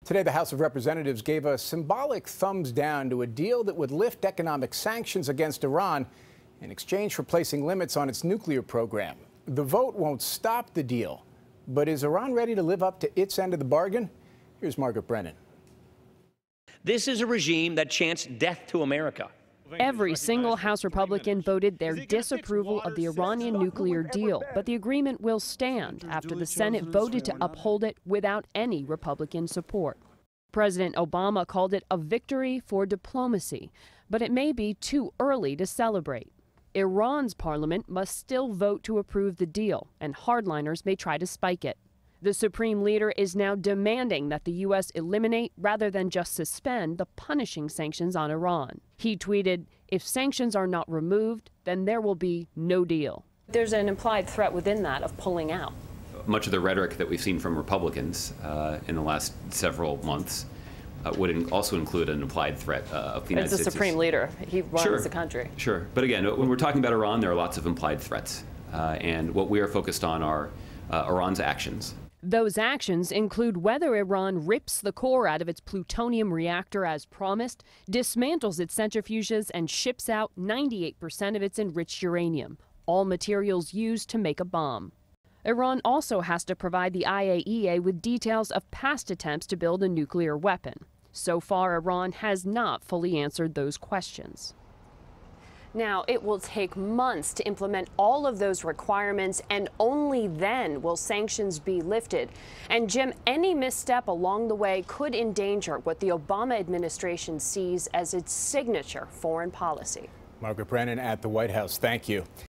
Today, the House of Representatives gave a symbolic thumbs down to a deal that would lift economic sanctions against Iran in exchange for placing limits on its nuclear program. The vote won't stop the deal, but is Iran ready to live up to its end of the bargain? Here's Margaret Brennan. This is a regime that chants death to America. Every single House Republican voted their disapproval of the Iranian nuclear deal, but the agreement will stand after the Senate voted to uphold it without any Republican support. President Obama called it a victory for diplomacy, but it may be too early to celebrate. Iran's parliament must still vote to approve the deal, and hardliners may try to spike it. The supreme leader is now demanding that the U.S. eliminate rather than just suspend the punishing sanctions on Iran. He tweeted, "If sanctions are not removed, then there will be no deal." There's an implied threat within that of pulling out. Much of the rhetoric that we've seen from Republicans in the last several months would also include an implied threat of the United States. It's the supreme leader. He runs the country. Sure. But again, when we're talking about Iran, there are lots of implied threats. And what we are focused on are Iran's actions. Those actions include whether Iran rips the core out of its plutonium reactor as promised, dismantles its centrifuges, and ships out 98% of its enriched uranium, all materials used to make a bomb. Iran also has to provide the IAEA with details of past attempts to build a nuclear weapon. So far, Iran has not fully answered those questions. Now, it will take months to implement all of those requirements, and only then will sanctions be lifted. And Jim, any misstep along the way could endanger what the Obama administration sees as its signature foreign policy. Margaret Brennan at the White House. Thank you.